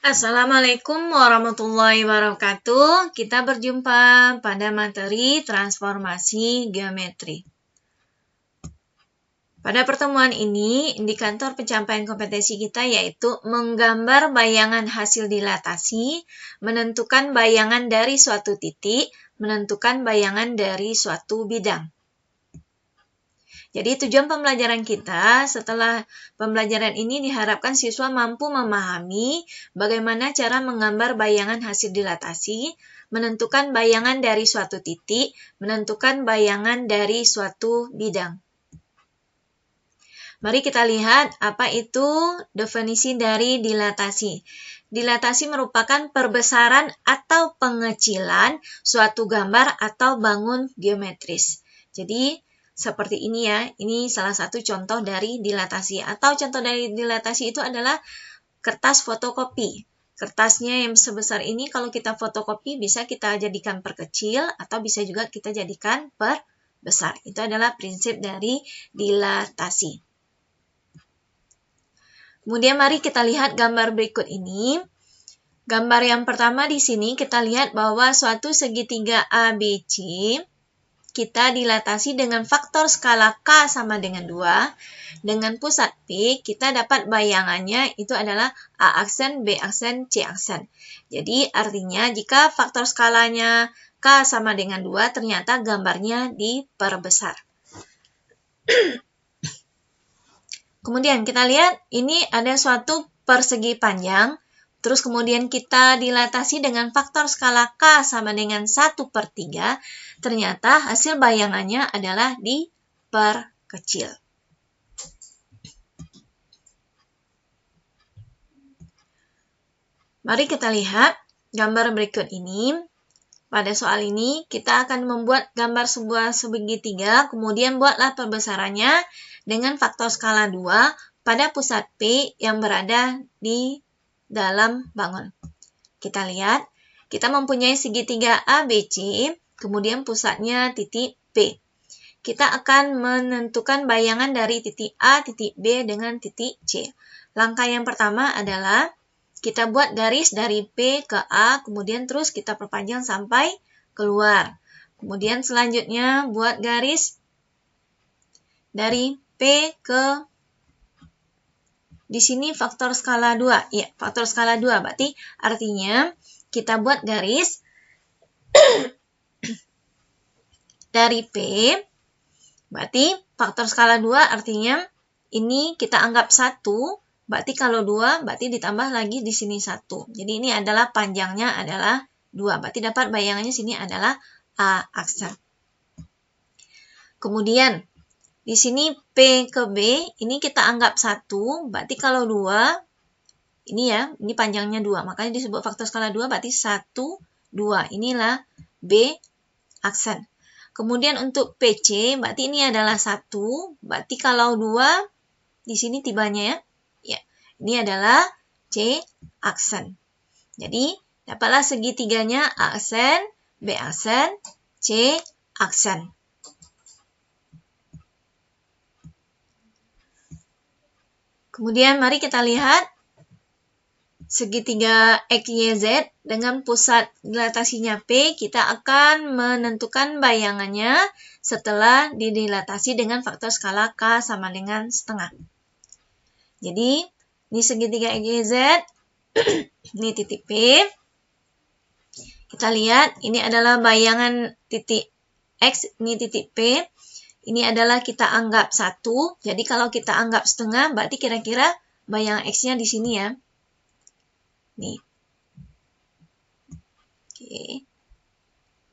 Assalamualaikum warahmatullahi wabarakatuh. Kita berjumpa pada materi transformasi geometri. Pada pertemuan ini, indikator pencapaian kompetensi kita yaitu menggambar bayangan hasil dilatasi, menentukan bayangan dari suatu titik, menentukan bayangan dari suatu bidang. Jadi tujuan pembelajaran kita setelah pembelajaran ini diharapkan siswa mampu memahami bagaimana cara menggambar bayangan hasil dilatasi, menentukan bayangan dari suatu titik, menentukan bayangan dari suatu bidang. Mari kita lihat apa itu definisi dari dilatasi. Dilatasi merupakan perbesaran atau pengecilan suatu gambar atau bangun geometris. Jadi, seperti ini ya, ini salah satu contoh dari dilatasi. Atau contoh dari dilatasi itu adalah kertas fotokopi. Kertasnya yang sebesar ini kalau kita fotokopi bisa kita jadikan perkecil atau bisa juga kita jadikan perbesar. Itu adalah prinsip dari dilatasi. Kemudian mari kita lihat gambar berikut ini. Gambar yang pertama di sini kita lihat bahwa suatu segitiga ABC kita dilatasi dengan faktor skala K sama dengan 2. Dengan pusat P, kita dapat bayangannya itu adalah A aksen, B aksen, C aksen. Jadi artinya jika faktor skalanya K sama dengan 2, ternyata gambarnya diperbesar. Kemudian kita lihat ini ada suatu persegi panjang. Terus kemudian kita dilatasi dengan faktor skala K sama dengan 1/3. Ternyata hasil bayangannya adalah diperkecil. Mari kita lihat gambar berikut ini. Pada soal ini kita akan membuat gambar sebuah segitiga, kemudian buatlah perbesarannya dengan faktor skala 2 pada pusat P yang berada di dalam bangun. Kita lihat, kita mempunyai segitiga ABC, kemudian pusatnya titik P. Kita akan menentukan bayangan dari titik A, titik B dengan titik C. Langkah yang pertama adalah kita buat garis dari P ke A, kemudian terus kita perpanjang sampai keluar. Kemudian selanjutnya buat garis dari P ke di sini faktor skala 2. Ya, faktor skala 2. Berarti artinya kita buat garis dari P. Berarti faktor skala 2 artinya ini kita anggap 1. Berarti kalau 2, berarti ditambah lagi di sini 1. Jadi ini adalah panjangnya adalah 2. Berarti dapat bayangannya sini adalah A aksen. Kemudian di sini P ke B, ini kita anggap 1, berarti kalau 2, ini ya, ini panjangnya 2, makanya disebut faktor skala 2, berarti 1, 2, inilah B aksen. Kemudian untuk PC, berarti ini adalah 1, berarti kalau 2, di sini tibanya ya, ini adalah C aksen. Jadi, dapatlah segitiganya A aksen, B aksen, C aksen. Kemudian mari kita lihat segitiga XYZ dengan pusat dilatasinya P, kita akan menentukan bayangannya setelah didilatasi dengan faktor skala K sama dengan setengah. Jadi, ini segitiga XYZ, ini titik P. Kita lihat, ini adalah bayangan titik X, ini titik P. Ini adalah kita anggap 1, jadi kalau kita anggap setengah, berarti kira-kira bayangan X-nya di sini ya. Nih. Oke.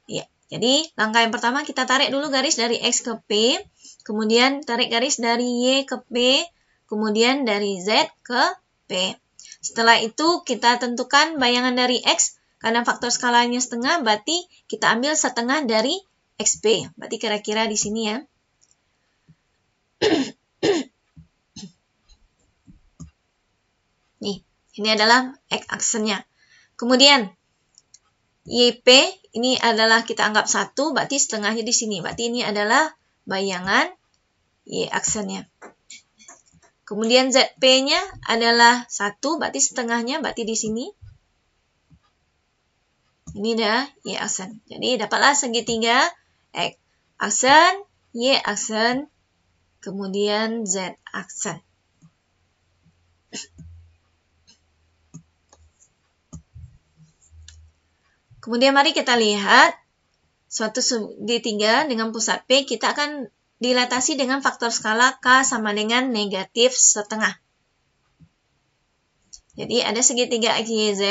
Ya, jadi langkah yang pertama kita tarik dulu garis dari X ke P, kemudian tarik garis dari Y ke P, kemudian dari Z ke P. Setelah itu kita tentukan bayangan dari X, karena faktor skalanya setengah, berarti kita ambil setengah dari XP. Berarti kira-kira di sini ya. Nih, ini adalah X aksennya. Kemudian YP ini adalah kita anggap 1, berarti setengahnya di sini. Berarti ini adalah bayangan Y aksennya. Kemudian ZP-nya adalah 1, berarti setengahnya berarti di sini. Ini dah Y aksen. Jadi dapatlah segitiga X aksen, Y aksen, kemudian Z aksen. Kemudian mari kita lihat suatu segitiga dengan pusat P, kita akan dilatasi dengan faktor skala K sama dengan negatif setengah. Jadi ada segitiga X, Y, Z,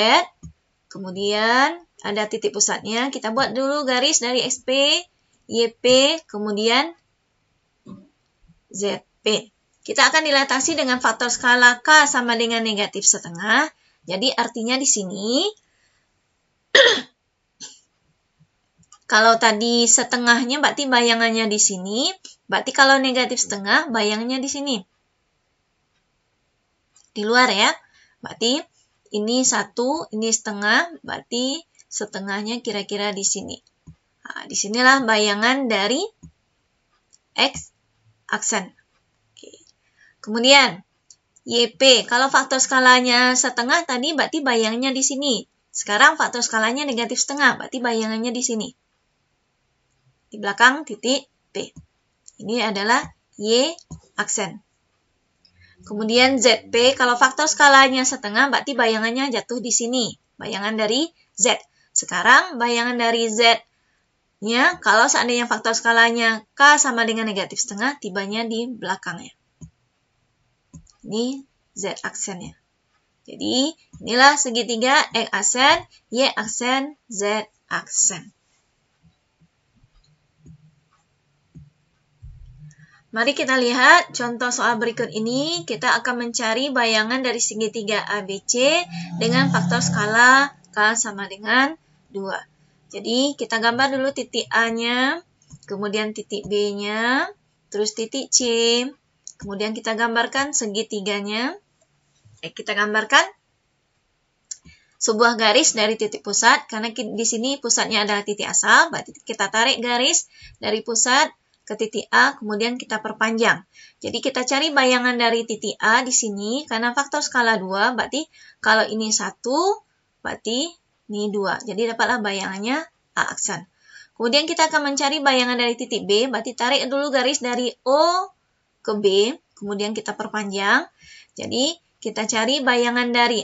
kemudian ada titik pusatnya. Kita buat dulu garis dari XP, YP, kemudian ZP. Kita akan dilatasi dengan faktor skala K sama dengan negatif setengah. Jadi artinya di sini, kalau tadi setengahnya berarti bayangannya di sini. Berarti kalau negatif setengah, bayangannya di sini. Di luar ya. Berarti ini 1, ini setengah, berarti setengahnya kira-kira di sini. Nah, disinilah bayangan dari X aksen. Oke. Kemudian, YP, kalau faktor skalanya setengah tadi berarti bayangannya di sini. Sekarang faktor skalanya negatif setengah, berarti bayangannya di sini. Di belakang titik P. Ini adalah Y aksen. Kemudian ZP, kalau faktor skalanya setengah, berarti bayangannya jatuh di sini. Bayangan dari Z. Sekarang, bayangan dari Z-nya, kalau seandainya faktor skalanya K sama dengan negatif setengah, tibanya di belakangnya. Ini Z aksennya. Jadi, inilah segitiga X aksen, Y aksen, Z aksen. Mari kita lihat contoh soal berikut ini. Kita akan mencari bayangan dari segitiga ABC dengan faktor skala K sama dengan 2. Jadi kita gambar dulu titik A-nya, kemudian titik B-nya, terus titik C. Kemudian kita gambarkan segitiganya. Kita gambarkan sebuah garis dari titik pusat, karena di sini pusatnya adalah titik asal, berarti kita tarik garis dari pusat ke titik A, kemudian kita perpanjang. Jadi kita cari bayangan dari titik A di sini, karena faktor skala 2, berarti kalau ini 1, berarti ini 2. Jadi dapatlah bayangannya A aksen. Kemudian kita akan mencari bayangan dari titik B, berarti tarik dulu garis dari O ke B, kemudian kita perpanjang. Jadi kita cari bayangan dari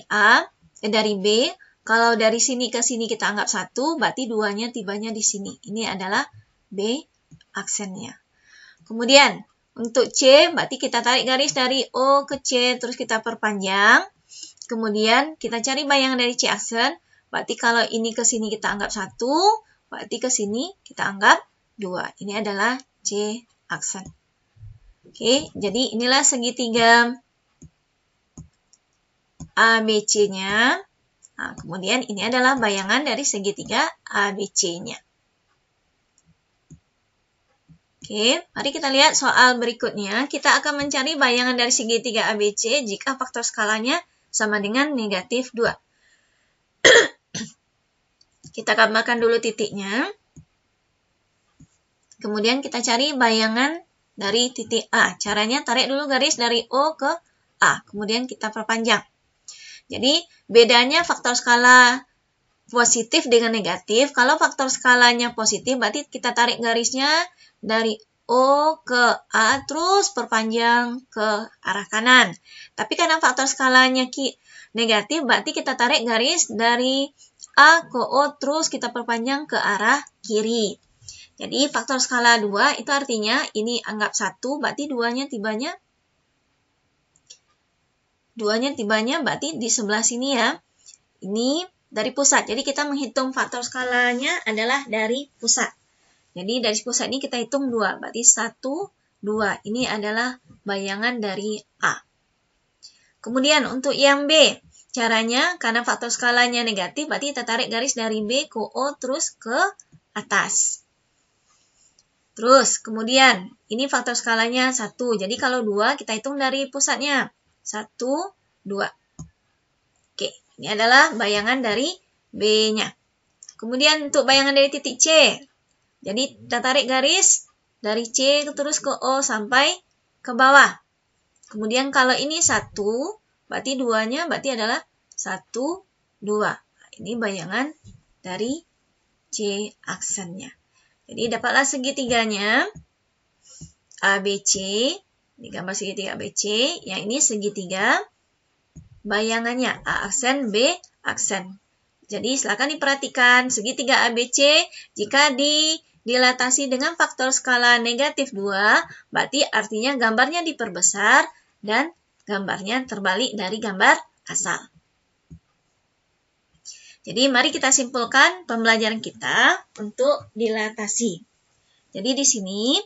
dari B, kalau dari sini ke sini kita anggap 1, berarti 2-nya tibanya di sini. Ini adalah B aksennya. Kemudian untuk C, berarti kita tarik garis dari O ke C, terus kita perpanjang. Kemudian kita cari bayangan dari C aksen, berarti kalau ini ke sini kita anggap 1, berarti ke sini kita anggap 2. Ini adalah C aksen. Oke, jadi inilah segitiga ABC-nya. Nah, kemudian ini adalah bayangan dari segitiga ABC-nya. Oke, mari kita lihat soal berikutnya. Kita akan mencari bayangan dari segitiga ABC jika faktor skalanya sama dengan negatif 2. Kita gambarkan dulu titiknya. Kemudian kita cari bayangan dari titik A. Caranya tarik dulu garis dari O ke A. Kemudian kita perpanjang. Jadi bedanya faktor skala positif dengan negatif. Kalau faktor skalanya positif, berarti kita tarik garisnya dari O ke A, terus perpanjang ke arah kanan. Tapi karena faktor skalanya negatif, berarti kita tarik garis dari A ke O, terus kita perpanjang ke arah kiri. Jadi faktor skala 2 itu artinya ini anggap 1, berarti 2-nya tibanya berarti di sebelah sini ya. Ini dari pusat. Jadi kita menghitung faktor skalanya adalah dari pusat. Jadi dari pusat ini kita hitung 2. Berarti 1, 2. Ini adalah bayangan dari A. Kemudian untuk yang B. Caranya karena faktor skalanya negatif. Berarti kita tarik garis dari B ke O terus ke atas. Terus kemudian ini faktor skalanya 1. Jadi kalau 2 kita hitung dari pusatnya. 1, 2. Oke. Ini adalah bayangan dari B-nya. Kemudian untuk bayangan dari titik C. Jadi kita tarik garis dari C terus ke O sampai ke bawah. Kemudian kalau ini 1, berarti 2-nya berarti adalah 1, 2. Nah, ini bayangan dari C aksennya. Jadi dapatlah segitiganya ABC, di gambar segitiga ABC, yang ini segitiga bayangannya A aksen, B aksen. Jadi silakan diperhatikan segitiga ABC jika dilatasi dengan faktor skala negatif 2, berarti artinya gambarnya diperbesar dan gambarnya terbalik dari gambar asal. Jadi mari kita simpulkan pembelajaran kita untuk dilatasi. Jadi di sini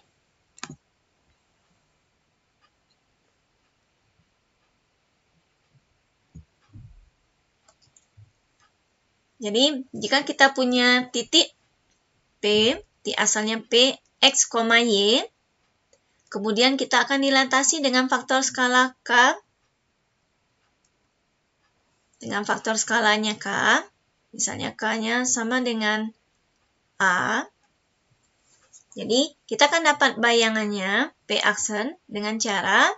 jika kita punya titik P, titik asalnya P, X, Y, kemudian kita akan dilatasi dengan faktor skala K, dengan faktor skalanya K, misalnya K-nya sama dengan A. Jadi, kita akan dapat bayangannya P aksen dengan cara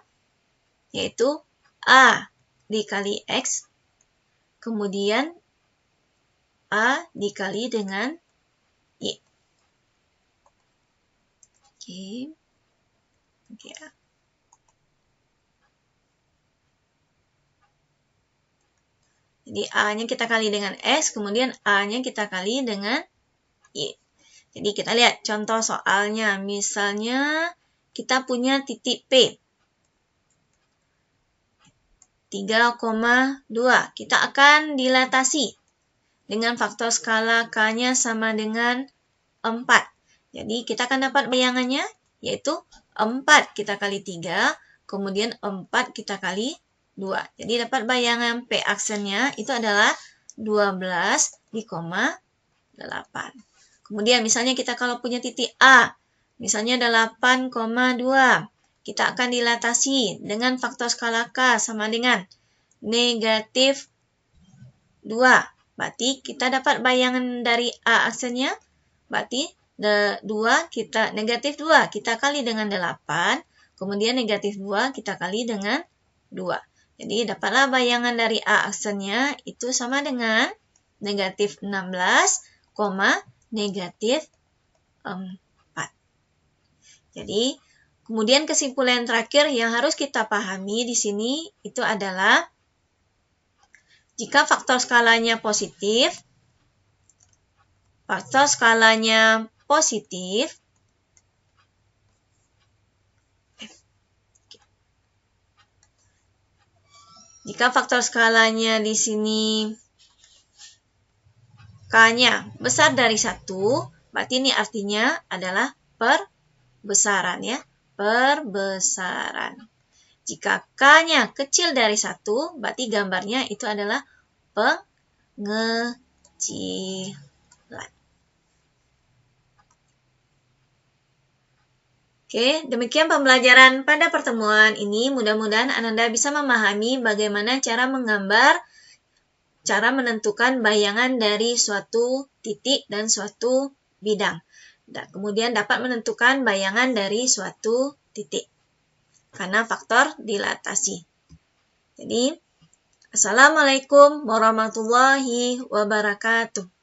yaitu A dikali X, kemudian A dikali dengan Y. Oke. Jadi A-nya kita kali dengan X, kemudian A-nya kita kali dengan Y. Jadi kita lihat contoh soalnya. Misalnya kita punya titik P. 3,2. Kita akan dilatasi dengan faktor skala K-nya sama dengan 4. Jadi kita akan dapat bayangannya yaitu 4 kita kali 3, kemudian 4 kita kali 2. Jadi dapat bayangan P aksennya itu adalah 12 di koma 8. Kemudian misalnya kita kalau punya titik A, misalnya 8,2. Kita akan dilatasi dengan faktor skala K sama dengan negatif 2. Berarti kita dapat bayangan dari A aksennya, berarti negatif 2 kita kali dengan 8, kemudian negatif 2 kita kali dengan 2. Jadi dapatlah bayangan dari A aksennya itu sama dengan negatif 16, negatif 4. Jadi kemudian kesimpulan terakhir yang harus kita pahami di sini itu adalah jika faktor skalanya positif, jika faktor skalanya di sini K-nya besar dari 1, berarti ini artinya adalah perbesaran ya, perbesaran. Jika K-nya kecil dari 1, berarti gambarnya itu adalah pengecilan. Oke, demikian pembelajaran pada pertemuan ini. Mudah-mudahan Ananda bisa memahami bagaimana cara menggambar, cara menentukan bayangan dari suatu titik dan suatu bidang. Dan kemudian dapat menentukan bayangan dari suatu titik karena faktor dilatasi. Jadi, Assalamualaikum warahmatullahi wabarakatuh.